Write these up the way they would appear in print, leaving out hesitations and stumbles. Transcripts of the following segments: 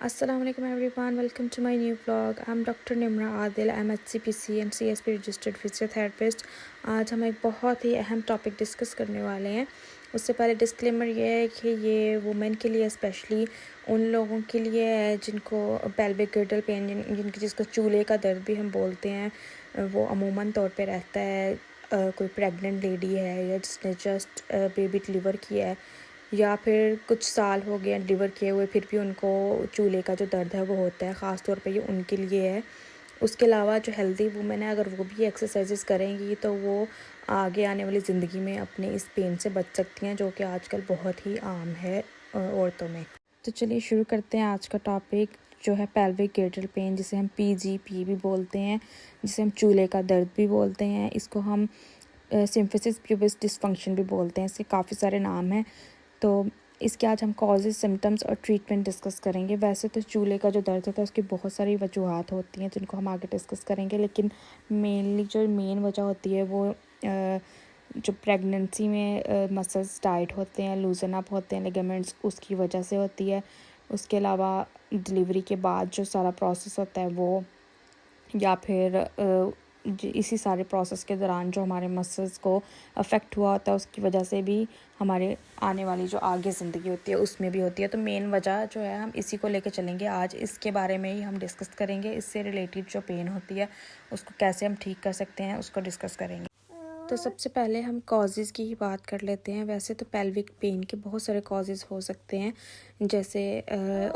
Assalamu alaikum everyone, welcome to my new vlog. I'm Dr. Nimra Adil. I'm HCPC and CSP registered physiotherapist. आज हम एक बहुत ही अहम topic discuss करने वाले हैं। उससे पहले डिस्क्लेमर ये है कि ये वुमेन के लिए स्पेशली उन लोगों के लिए है जिनको पेल्विक गिर्डल पेन जिसको चूल्हे का दर्द भी हम बोलते हैं, वो अमूमन तौर पे रहता है। कोई प्रेग्नेंट लेडी है या जिसने जस्ट बेबी डिलीवर किया है या फिर कुछ साल हो गए डिलीवर किए हुए फिर भी उनको चूल्हे का जो दर्द है वो होता है, ख़ास तौर पे ये उनके लिए है। उसके अलावा जो हेल्दी वुमेन है, अगर वो भी एक्सरसाइजेस करेंगी तो वो आगे आने वाली ज़िंदगी में अपने इस पेन से बच सकती हैं, जो कि आजकल बहुत ही आम है औरतों में। तो चलिए शुरू करते हैं आज का टॉपिक, जो है पेल्विक गिर्डल पेन, जिसे हम PGP भी बोलते हैं, जिसे हम चूल्हे का दर्द भी बोलते हैं। इसको हम सिम्फिसिस प्यूबिस डिसफंक्शन भी बोलते हैं। इसके काफ़ी सारे नाम हैं। तो इसके आज हम कॉजेज़, सिम्टम्स और ट्रीटमेंट डिस्कस करेंगे। वैसे तो चूल्हे का जो दर्द होता है उसकी बहुत सारी वजूहात होती हैं जिनको हम आगे डिस्कस करेंगे, लेकिन मेन वजह होती है वो जो प्रेगनेंसी में मसल्स टाइट होते हैं, लूजन अप होते हैं, लिगामेंट्स, उसकी वजह से होती है। उसके अलावा डिलीवरी के बाद जो सारा प्रोसेस होता है वो, या फिर इसी सारे प्रोसेस के दौरान जो हमारे मसल्स को अफेक्ट हुआ होता है उसकी वजह से भी हमारे आने वाली जो आगे ज़िंदगी होती है उसमें भी होती है। तो मेन वजह जो है हम इसी को लेकर चलेंगे आज, इसके बारे में ही हम डिस्कस करेंगे। इससे रिलेटेड जो पेन होती है उसको कैसे हम ठीक कर सकते हैं उसको डिस्कस करेंगे। तो सबसे पहले हम कॉजेज़ की ही बात कर लेते हैं। वैसे तो पेल्विक पेन के बहुत सारे कॉजेज़ हो सकते हैं, जैसे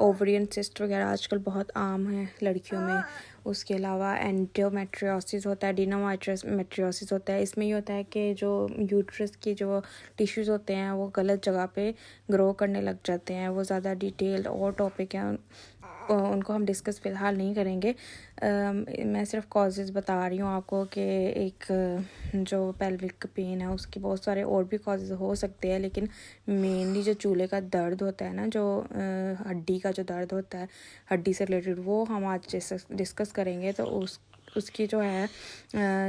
ओवरियन सिस्ट वगैरह आजकल बहुत आम है लड़कियों में। उसके अलावा एंडोमेट्रियोसिस होता है, एडिनोमेट्रियोसिस होता है। इसमें ये होता है कि जो यूट्रस की जो टिश्यूज़ होते हैं वो गलत जगह पे ग्रो करने लग जाते हैं। वो ज़्यादा डिटेल्ड और टॉपिक है, उनको हम डिस्कस फ़िलहाल नहीं करेंगे। मैं सिर्फ कॉजेज़ बता रही हूँ आपको कि एक जो पेल्विक पेन है उसके बहुत सारे और भी कॉजेज़ हो सकते हैं, लेकिन मेनली जो चूल्हे का दर्द होता है ना, जो हड्डी का जो दर्द होता है, हड्डी से रिलेटेड, वो हम आज डिस्कस करेंगे। तो उसकी जो है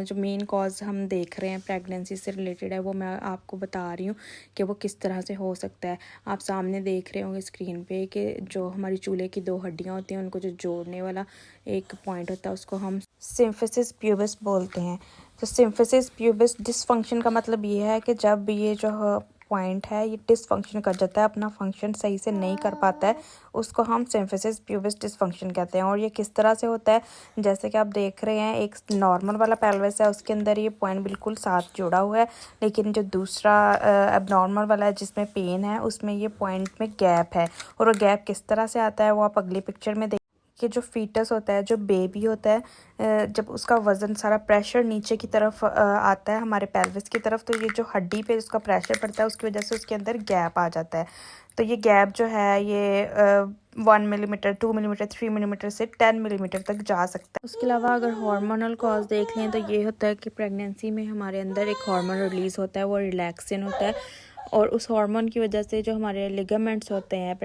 जो मेन कॉज हम देख रहे हैं प्रेगनेंसी से रिलेटेड है, वो मैं आपको बता रही हूँ कि वो किस तरह से हो सकता है। आप सामने देख रहे होंगे स्क्रीन पे कि जो हमारी चूल्हे की दो हड्डियाँ होती हैं उनको जो जोड़ने वाला एक पॉइंट होता है उसको हम सिम्फिसिस प्यूबिस बोलते हैं। तो सिम्फिसिस प्यूबिस डिसफंक्शन का मतलब ये है कि जब ये जो पॉइंट है ये डिसफंक्शन कर जाता है, अपना फंक्शन सही से नहीं कर पाता है, उसको हम सिम्फिसिस प्यूबिस डिसफंक्शन कहते हैं। और ये किस तरह से होता है, जैसे कि आप देख रहे हैं एक नॉर्मल वाला पेल्विस है, उसके अंदर ये पॉइंट बिल्कुल साथ जुड़ा हुआ है, लेकिन जो दूसरा एबनॉर्मल वाला है जिसमें पेन है उसमें ये पॉइंट में गैप है। और वो गैप किस तरह से आता है वो आप अगली पिक्चर में कि जो फीटस होता है, जो बेबी होता है, जब उसका वज़न सारा प्रेशर नीचे की तरफ आता है हमारे पेल्विस की तरफ, तो ये जो हड्डी पे उसका प्रेशर पड़ता है उसकी वजह से उसके अंदर गैप आ जाता है। तो ये गैप जो है ये 1 मिलीमीटर, 2 मिलीमीटर, 3 मिलीमीटर से 10 मिलीमीटर तक जा सकता है। उसके अलावा अगर हार्मोनल कॉज देख लें तो ये होता है कि प्रेगनेंसी में हमारे अंदर एक हार्मोन रिलीज़ होता है, वो रिलैक्सिन होता है, और उस हार्मोन की वजह से जो हमारे लिगामेंट्स होते हैं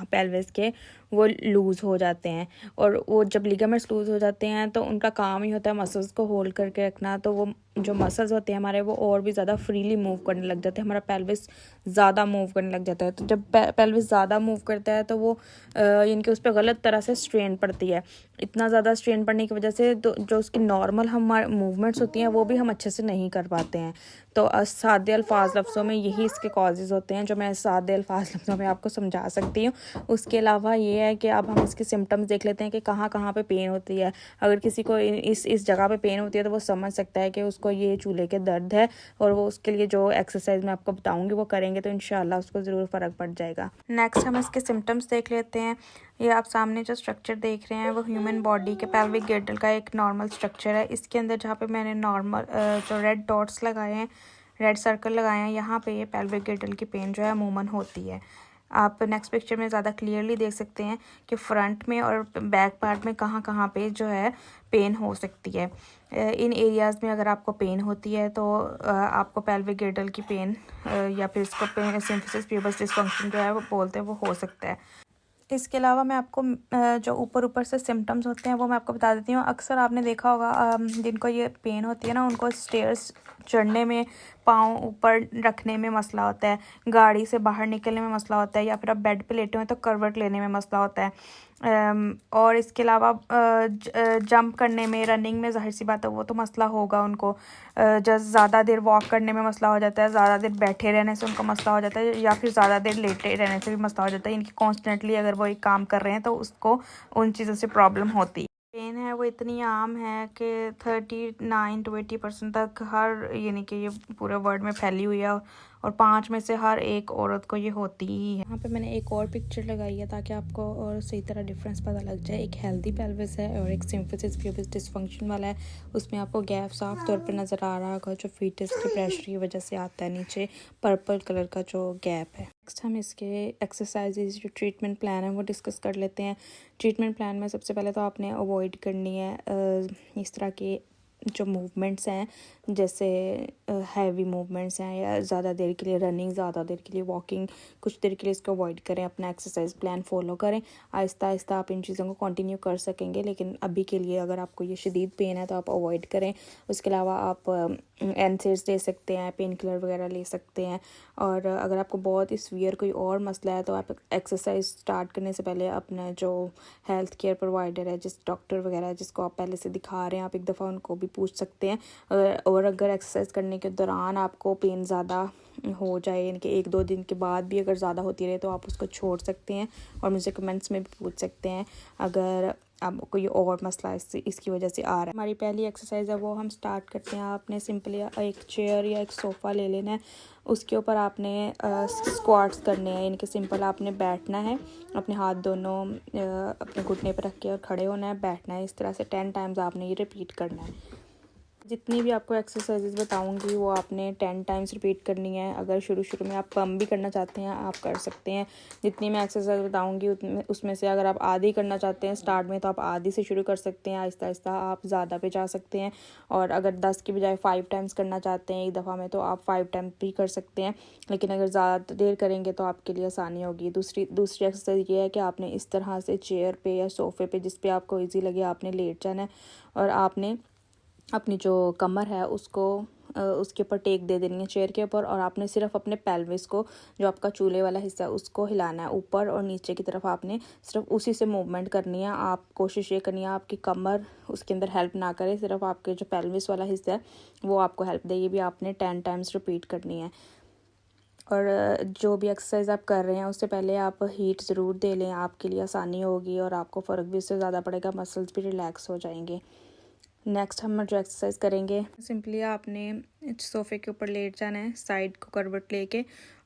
पेल्विस के, वो लूज़ हो जाते हैं। और वो जब लिगामेंट्स लूज़ हो जाते हैं तो उनका काम ही होता है मसल्स को होल्ड करके रखना। तो वो जो मसल्स होते हैं हमारे, वो और भी ज़्यादा फ्रीली मूव करने लग जाते हैं, हमारा पेल्विस ज़्यादा मूव करने लग जाता है। तो जब पेल्विस ज़्यादा मूव करता है तो वो इनके उस पर गलत तरह से स्ट्रेन पड़ती है। इतना ज़्यादा स्ट्रेन पड़ने की वजह से जो उसकी नॉर्मल हमारे मूवमेंट्स होती हैं वो भी हम अच्छे से नहीं कर पाते हैं। तो सादे अल्फाज लफ्ज़ों में यही इसके कॉजेज़ होते हैं, जो मैं सादे अल्फाज लफ्ज़ों में आपको समझा सकती हूँ। उसके अलावा ये है कि अब हम इसके सिम्टम्स देख लेते हैं कि कहाँ कहाँ पे पेन होती है। अगर किसी को इस जगह पे पेन होती है तो वो समझ सकता है कि उसको ये चूल्हे के दर्द है, और वो उसके लिए जो एक्सरसाइज मैं आपको बताऊंगी वो करेंगे तो इंशाल्लाह उसको ज़रूर फ़र्क पड़ जाएगा। नेक्स्ट हम इसके सिम्टम्स देख लेते हैं। ये आप सामने जो स्ट्रक्चर देख रहे हैं वो ह्यूमन बॉडी के पेल्विक गिर्डल का एक नॉर्मल स्ट्रक्चर है। इसके अंदर जहाँ पे मैंने नॉर्मल जो रेड डॉट्स लगाए हैं, रेड सर्कल लगाए हैं, यहाँ पे ये पेल्विक गिर्डल की पेन जो है अमूमन होती है। आप नेक्स्ट पिक्चर में ज़्यादा क्लियरली देख सकते हैं कि फ्रंट में और बैक पार्ट में कहाँ कहाँ पे जो है पेन हो सकती है। इन एरियाज़ में अगर आपको पेन होती है तो आपको पेल्विक गिर्डल की पेन या फिर इसको सिम्फिसिस प्यूबिस डिसफंक्शन जो है वो बोलते हैं, वो हो सकता है। इसके अलावा मैं आपको जो ऊपर से सिम्टम्स होते हैं वो मैं आपको बता देती हूँ। अक्सर आपने देखा होगा जिनको ये पेन होती है ना, उनको स्टेयर्स चढ़ने में पाँव ऊपर रखने में मसला होता है, गाड़ी से बाहर निकलने में मसला होता है, या फिर आप बेड पे लेटे हुए तो करवट लेने में मसला होता है। और इसके अलावा जंप करने में, रनिंग में ज़ाहिर सी बात है वो तो मसला होगा उनको। जस्ट ज़्यादा देर वॉक करने में मसला हो जाता है, ज़्यादा देर बैठे रहने से उनको मसला हो जाता है, या फिर ज़्यादा देर लेटे रहने से भी मसला हो जाता है। इनकी कॉन्स्टेंटली अगर वो एक काम कर रहे हैं तो उसको उन चीज़ों से प्रॉब्लम होती है। पेन है वो इतनी आम है कि 39 to 80% तक हर, यानी कि ये पूरे वर्ल्ड में फैली हुई है, और 5 में से हर एक औरत को ये होती ही है। यहाँ पे मैंने एक और पिक्चर लगाई है ताकि आपको और सही तरह डिफरेंस पता लग जाए। एक हेल्दी पेल्विस है और एक सिम्फिसिस प्यूबिस डिसफंक्शन वाला है। उसमें आपको गैप साफ तौर पे नज़र आ रहा होगा, जो फीटस के प्रेशर की वजह से आता है, नीचे पर्पल कलर का जो गैप है। नेक्स्ट हम इसके एक्सरसाइजेज, जो ट्रीटमेंट प्लान है वो डिस्कस कर लेते हैं। ट्रीटमेंट प्लान में सबसे पहले तो आपने अवॉइड करनी है इस तरह के जो मूवमेंट्स हैं, जैसे हैवी मूवमेंट्स हैं, या ज़्यादा देर के लिए रनिंग, ज़्यादा देर के लिए वॉकिंग, कुछ देर के लिए इसको अवॉइड करें। अपना एक्सरसाइज प्लान फॉलो करें। आहिस्ता आहिस्ता आप इन चीज़ों को कंटिन्यू कर सकेंगे, लेकिन अभी के लिए अगर आपको ये शदीद पेन है तो आप अवॉइड करें। उसके अलावा आप एनसेड्स ले सकते हैं, पेन किलर वगैरह ले सकते हैं। और अगर आपको बहुत ही सीवियर कोई और मसला है तो आप एक्सरसाइज स्टार्ट करने से पहले अपना जो हेल्थ केयर प्रोवाइडर है, जिस डॉक्टर वगैरह है जिसको आप पहले से दिखा रहे हैं, आप एक दफ़ा उनको भी पूछ सकते हैं। और अगर एक्सरसाइज करने के दौरान आपको पेन ज़्यादा हो जाए, यानी कि 1-2 दिन के बाद भी अगर ज़्यादा होती रहे, तो आप उसको छोड़ सकते हैं और मुझे कमेंट्स में भी पूछ सकते हैं अगर अब कोई और मसला इसकी वजह से आ रहा है। हमारी पहली एक्सरसाइज है वो हम स्टार्ट करते हैं। आपने सिंपली एक चेयर या एक सोफ़ा ले लेना है, उसके ऊपर आपने स्क्वाट्स करने हैं, यानी कि सिंपल आपने बैठना है, अपने हाथ दोनों अपने घुटने पर रख के और खड़े होना है, बैठना है। इस तरह से 10 टाइम्स आपने ये रिपीट करना है। जितनी भी आपको एक्सरसाइजेज बताऊंगी वो आपने 10 टाइम्स रिपीट करनी है। अगर शुरू में आप कम भी करना चाहते हैं आप कर सकते हैं। जितनी मैं एक्सरसाइज बताऊंगी उसमें से अगर आप आधी करना चाहते हैं स्टार्ट में, तो आप आधी से शुरू कर सकते हैं। आहिस्ता आहिस्ता आप ज़्यादा पे जा सकते हैं। और अगर 10 की बजाय 5 टाइम्स करना चाहते हैं एक दफ़ा में, तो आप 5 टाइम्स भी कर सकते हैं। लेकिन अगर ज़्यादा देर करेंगे तो आपके लिए आसानी होगी। दूसरी एक्सरसाइज ये है कि आपने इस तरह से चेयर पे या सोफ़े पे, जिस पे आपको ईजी लगे, आपने लेट जाना है, और आपने अपनी जो कमर है उसको उसके ऊपर टेक दे देनी है चेयर के ऊपर, और आपने सिर्फ अपने पेल्विस को, जो आपका चूल्हे वाला हिस्सा है, उसको हिलाना है ऊपर और नीचे की तरफ। आपने सिर्फ उसी से मूवमेंट करनी है। आप कोशिश ये करनी है आपकी कमर उसके अंदर हेल्प ना करे, सिर्फ आपके जो पेल्विस वाला हिस्सा है वो आपको हेल्प दे। ये भी आपने 10 टाइम्स रिपीट करनी है। और जो भी एक्सरसाइज आप कर रहे हैं उससे पहले आप हीट ज़रूर दे लें, आपके लिए आसानी होगी और आपको फ़र्क भी उससे ज़्यादा पड़ेगा, मसल्स भी रिलैक्स हो जाएंगे। नेक्स्ट हम जो एक्सरसाइज करेंगे, सिंपली आपने सोफ़े के ऊपर लेट जाना है साइड को करवट लेके,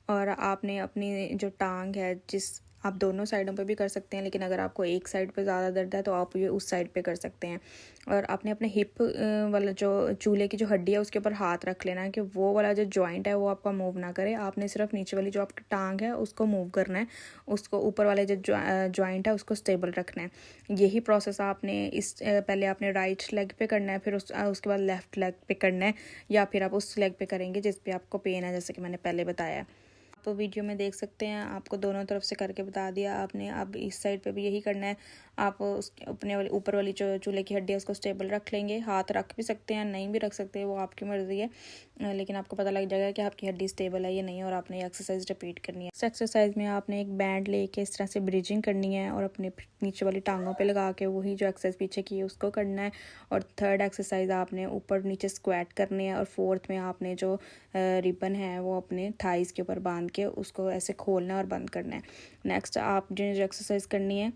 और आपने अपनी जो टांग है, जिस आप दोनों साइडों पे भी कर सकते हैं, लेकिन अगर आपको एक साइड पे ज़्यादा दर्द है तो आप ये उस साइड पे कर सकते हैं। और आपने अपने हिप वाला जो चूल्हे की जो हड्डी है उसके ऊपर हाथ रख लेना है कि वो वाला जो जॉइंट है वो आपका मूव ना करे। आपने सिर्फ नीचे वाली जो आपकी टांग है उसको मूव करना है, उसको ऊपर वाले जो जॉइंट है उसको स्टेबल रखना है। यही प्रोसेस आपने पहले आपने राइट लेग पे करना है, फिर उसके बाद लेफ़्ट लेग पे करना है, या फिर आप उस लेग पे करेंगे जिस पे आपको पेन है, जैसे कि मैंने पहले बताया। आप वीडियो में देख सकते हैं, आपको दोनों तरफ से करके बता दिया आपने। अब इस साइड पे भी यही करना है। आप अपने ऊपर वाली जो चूल्हे की हड्डी है उसको स्टेबल रख लेंगे। हाथ रख भी सकते हैं, नहीं भी रख सकते, वो आपकी मर्ज़ी है, लेकिन आपको पता लग जाएगा कि आपकी हड्डी स्टेबल है या नहीं, और आपने ये एक्सरसाइज रिपीट करनी है। इस एक्सरसाइज में आपने एक बैंड लेके इस तरह से ब्रिजिंग करनी है और अपने नीचे वाली टांगों पे लगा के वही जो एक्सरसाइज पीछे की है उसको करना है। और थर्ड एक्सरसाइज आपने ऊपर नीचे स्क्वाट करनी है, और फोर्थ में आपने जो रिबन है वो अपने थाइस के ऊपर बांध के उसको ऐसे खोलना और बंद करना है। नेक्स्ट आप जो एक्सरसाइज करनी है,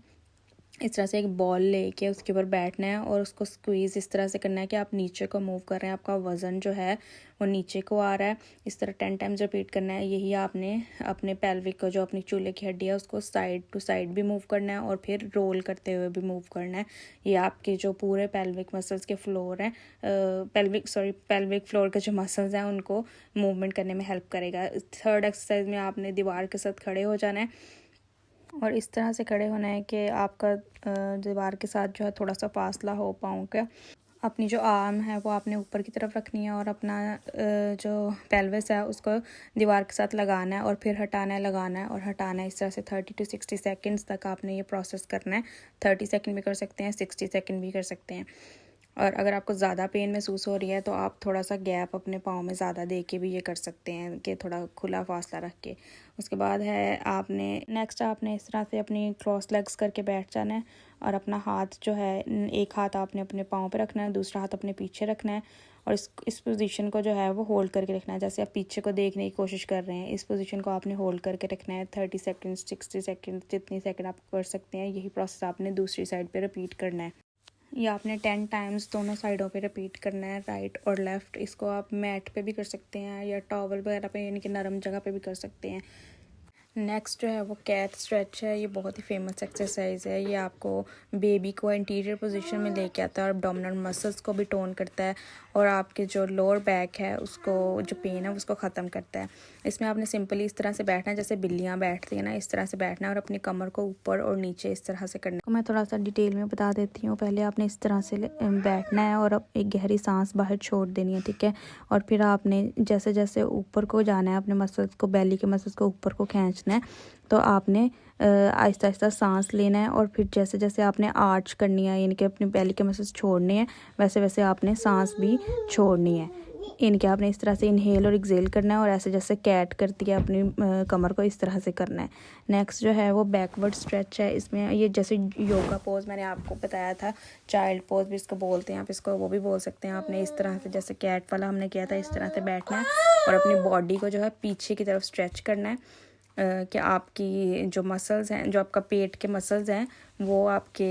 इस तरह से एक बॉल लेके उसके ऊपर बैठना है और उसको स्क्वीज़ इस तरह से करना है कि आप नीचे को मूव कर रहे हैं, आपका वज़न जो है वो नीचे को आ रहा है। इस तरह 10 टाइम्स रिपीट करना है। यही आपने अपने पेल्विक को, जो अपनी चूल्हे की हड्डी है, उसको साइड टू साइड भी मूव करना है और फिर रोल करते हुए भी मूव करना है। ये आपके जो पूरे पेल्विक मसल्स के फ्लोर हैं, पेल्विक फ्लोर के जो मसल्स हैं उनको मूवमेंट करने में हेल्प करेगा। थर्ड एक्सरसाइज में आपने दीवार के साथ खड़े हो जाना है और इस तरह से खड़े होना है कि आपका दीवार के साथ जो है थोड़ा सा फासला हो पाँव का। अपनी जो आर्म है वो आपने ऊपर की तरफ रखनी है और अपना जो पेल्विस है उसको दीवार के साथ लगाना है और फिर हटाना है, लगाना है और हटाना है। इस तरह से 30 to 60 सेकेंड्स तक आपने ये प्रोसेस करना है। 30 सेकेंड भी कर सकते हैं, 60 सेकेंड भी कर सकते हैं। और अगर आपको ज़्यादा पेन महसूस हो रही है तो आप थोड़ा सा गैप अपने पाँव में ज़्यादा दे के भी ये कर सकते हैं कि थोड़ा खुला फासला रख के। उसके बाद है आपने इस तरह से अपनी क्रॉस लेग्स करके बैठ जाना है और अपना हाथ जो है, एक हाथ आपने अपने पाँव पे रखना है, दूसरा हाथ अपने पीछे रखना है और इस पोजीशन को जो है वो होल्ड करके रखना है। जैसे आप पीछे को देखने की कोशिश कर रहे हैं, इस पोजीशन को आपने होल्ड करके रखना है 30 सेकंड 60 सेकंड, जितनी सेकंड आप कर सकते हैं। यही प्रोसेस आपने दूसरी साइड पे रिपीट करना है। ये आपने 10 टाइम्स दोनों साइडों पे रिपीट करना है, राइट और लेफ़्ट। इसको आप मैट पे भी कर सकते हैं या टॉवल वगैरह पे, यानी कि नरम जगह पे भी कर सकते हैं। नेक्स्ट जो है वो कैट स्ट्रेच है। ये बहुत ही फेमस एक्सरसाइज है। ये आपको बेबी को इंटीरियर पोजीशन में लेके आता है और एब्डोमिनल मसल्स को भी टोन करता है और आपके जो लोअर बैक है उसको, जो पेन है उसको ख़त्म करता है। इसमें आपने सिंपली इस तरह से बैठना है जैसे बिल्लियाँ बैठती हैं ना, इस तरह से बैठना है और अपनी कमर को ऊपर और नीचे इस तरह से करना है। तो मैं थोड़ा सा डिटेल में बता देती हूँ। पहले आपने इस तरह से बैठना है और अब एक गहरी सांस बाहर छोड़ देनी है, ठीक है। और फिर आपने जैसे जैसे ऊपर को जाना है, अपने मसल्स को, बेली के मसल्स को ऊपर को खींचना है। तो आपने आहिस्ता आहिस्ता सांस लेना है और फिर जैसे जैसे आपने आर्च करनी है, यानी कि अपनी बेली के मसल्स छोड़ने हैं, वैसे वैसे आपने सांस भी छोड़नी है। इनके आपने इस तरह से इनहेल और एक्सेल करना है और ऐसे जैसे कैट करती है अपनी कमर को, इस तरह से करना है। नेक्स्ट जो है वो बैकवर्ड स्ट्रेच है। इसमें ये जैसे योगा पोज मैंने आपको बताया था, चाइल्ड पोज भी इसको बोलते हैं, आप इसको वो भी बोल सकते हैं। आपने इस तरह से जैसे कैट वाला हमने किया था, इस तरह से बैठना है और अपनी बॉडी को जो है पीछे की तरफ स्ट्रेच करना है कि आपकी जो मसल्स हैं, जो आपका पेट के मसल्स हैं, वो आपके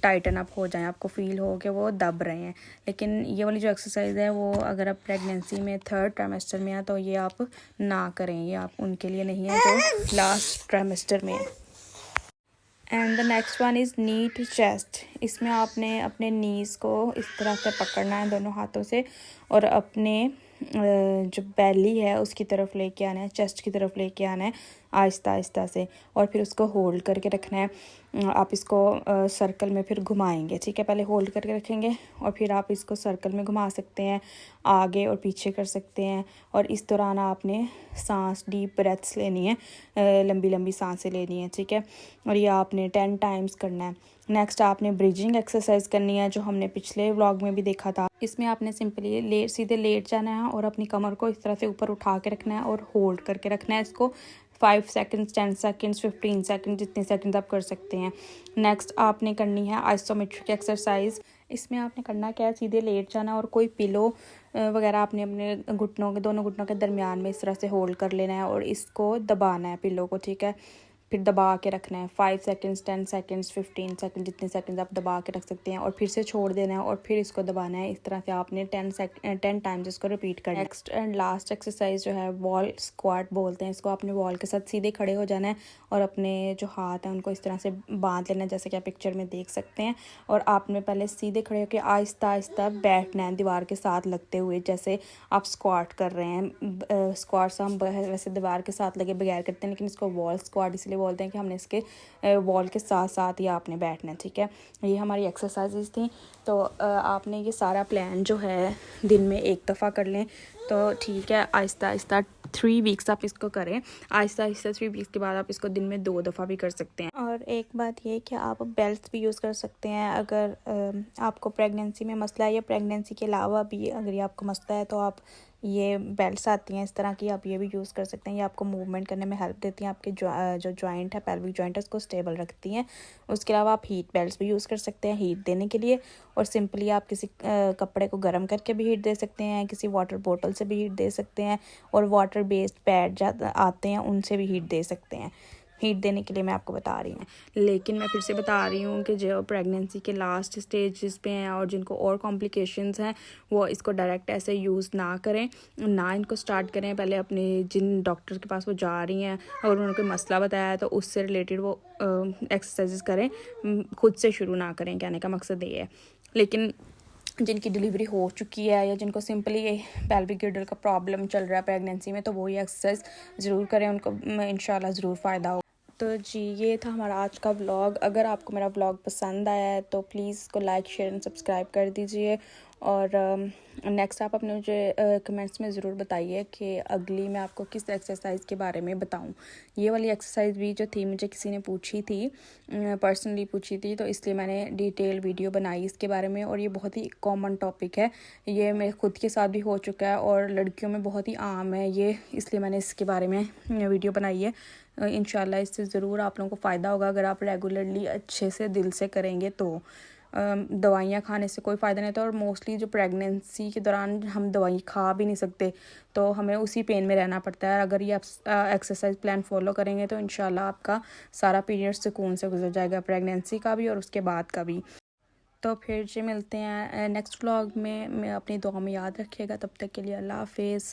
टाइटन अप हो जाएं, आपको फील हो कि वो दब रहे हैं। लेकिन ये वाली जो एक्सरसाइज है वो अगर आप प्रेगनेंसी में 3rd ट्राइमेस्टर में हैं तो ये आप ना करें, ये आप उनके लिए नहीं है जो लास्ट ट्राइमेस्टर में है। And the next one is knee to chest. इसमें आपने अपने नीज़ को इस तरह से पकड़ना है दोनों हाथों से और अपने जो बेली है उसकी तरफ लेके आना है, चेस्ट की तरफ लेके आना है आहिस्ता आहिस्ता से और फिर उसको होल्ड करके रखना है। आप इसको सर्कल में फिर घुमाएंगे, ठीक है। पहले होल्ड करके रखेंगे और फिर आप इसको सर्कल में घुमा सकते हैं, आगे और पीछे कर सकते हैं। और इस दौरान आपने सांस, डीप ब्रेथ्स लेनी है, लंबी लंबी सांसें लेनी है, ठीक है। और ये आपने 10 टाइम्स करना है। नेक्स्ट आपने ब्रिजिंग एक्सरसाइज करनी है, जो हमने पिछले व्लॉग में भी देखा था। इसमें आपने सिंपली सीधे लेट जाना है और अपनी कमर को इस तरह से ऊपर उठा के रखना है और होल्ड करके रखना है इसको 5 सेकंड्स, 10 सेकंड्स, 15 सेकंड, जितने सेकंड आप कर सकते हैं। नेक्स्ट आपने करनी है आइसोमेट्रिक एक्सरसाइज। इसमें आपने करना क्या है, सीधे लेट जाना और कोई पिलो वगैरह आपने अपने घुटनों के, दोनों घुटनों के दरमियान में इस तरह से होल्ड कर लेना है और इसको दबाना है पिलो को, ठीक है। फिर दबा के रखना है 5 सेकंड्स, 10 सेकंड्स, 15 सेकंड, जितने सेकंड आप दबा के रख सकते हैं और फिर से छोड़ देना है और फिर इसको दबाना है। इस तरह से आपने 10 टाइम्स इसको रिपीट करना है। नेक्स्ट एंड लास्ट एक्सरसाइज जो है वॉल स्क्वाट बोलते हैं इसको। आपने वॉल के साथ सीधे खड़े हो जाना है और अपने जो हाथ हैं उनको इस तरह से बांध लेना है, जैसे कि आप पिक्चर में देख सकते हैं। और आपने पहले सीधे खड़े होकर आहिस्ता आहिस्ता बैठना है दीवार के साथ लगते हुए, जैसे आप स्क्वाट कर रहे हैं। स्क्वाट्स हम वैसे दीवार के साथ लगे बगैर करते हैं, लेकिन इसको वॉल स्क्वाट इसलिए बोलते हैं कि हमने इसके वॉल के साथ साथ ही आपने बैठना है, ठीक है। ये हमारी एक्सरसाइजेज थी। तो आपने ये सारा प्लान जो है दिन में एक दफ़ा कर लें तो ठीक है। आहिस्ता आहिस्ता 3 वीक्स आप इसको करें। आहिस्ता आहिस्ता 3 वीक्स के बाद आप इसको दिन में 2 दफ़ा भी कर सकते हैं। और एक बात ये कि आप बेल्ट भी यूज़ कर सकते हैं अगर आपको प्रेगनेंसी में मसला है, या प्रेगनेंसी के अलावा भी अगर ये आपको मसला है तो आप ये बेल्ट्स आती हैं इस तरह की, आप ये भी यूज़ कर सकते हैं। ये आपको मूवमेंट करने में हेल्प देती हैं, आपके जो जॉइंट है, पेल्विक जॉइंट है, उसको स्टेबल रखती हैं। उसके अलावा आप हीट बेल्ट्स भी यूज़ कर सकते हैं हीट देने के लिए। और सिंपली आप किसी कपड़े को गर्म करके भी हीट दे सकते हैं, किसी वाटर बोतल से भी हीट दे सकते हैं, और वाटर बेस्ड पैड आते हैं उनसे भी हीट दे सकते हैं। हीट देने के लिए मैं आपको बता रही हूँ। लेकिन मैं फिर से बता रही हूँ कि जो प्रेगनेंसी के लास्ट स्टेजेस पे हैं और जिनको और कॉम्प्लिकेशंस हैं, वो इसको डायरेक्ट ऐसे यूज़ ना करें, ना इनको स्टार्ट करें। पहले अपने जिन डॉक्टर के पास वो जा रही हैं और उन्होंने कोई मसला बताया है तो उससे रिलेटेड वो एक्सरसाइजेस करें, खुद से शुरू ना करें, कहने का मकसद ये है। लेकिन जिनकी डिलीवरी हो चुकी है या जिनको सिंपली पेल्विक गिर्डल का प्रॉब्लम चल रहा है प्रेगनेंसी में, तो वो ये एक्सरसाइज ज़रूर करें, उनको इंशाल्लाह ज़रूर फ़ायदा हो। तो जी, ये था हमारा आज का व्लॉग। अगर आपको मेरा व्लॉग पसंद आया है तो प्लीज़ इसको लाइक, शेयर एंड सब्सक्राइब कर दीजिए। और नेक्स्ट आप अपने मुझे कमेंट्स में ज़रूर बताइए कि अगली मैं आपको किस एक्सरसाइज के बारे में बताऊं। ये वाली एक्सरसाइज भी जो थी मुझे किसी ने पूछी थी, पर्सनली पूछी थी, तो इसलिए मैंने डिटेल वीडियो बनाई इसके बारे में। और ये बहुत ही कॉमन टॉपिक है, ये मेरे खुद के साथ भी हो चुका है और लड़कियों में बहुत ही आम है ये, इसलिए मैंने इसके बारे में वीडियो बनाई है। इंशाल्लाह इससे ज़रूर आप लोगों को फ़ायदा होगा अगर आप रेगुलरली अच्छे से दिल से करेंगे तो। दवाइयाँ खाने से कोई फ़ायदा नहीं होता, और मोस्टली जो प्रेगनेंसी के दौरान हम दवाई खा भी नहीं सकते, तो हमें उसी पेन में रहना पड़ता है। अगर ये आप एक्सरसाइज प्लान फॉलो करेंगे तो इंशाल्लाह आपका सारा पीरियड सुकून से गुजर जाएगा, प्रेगनेंसी का भी और उसके बाद का भी। तो फिर जी मिलते हैं नेक्स्ट व्लॉग में। मैं अपनी दुआ में याद रखिएगा। तब तक के लिए अल्लाह हाफिज़।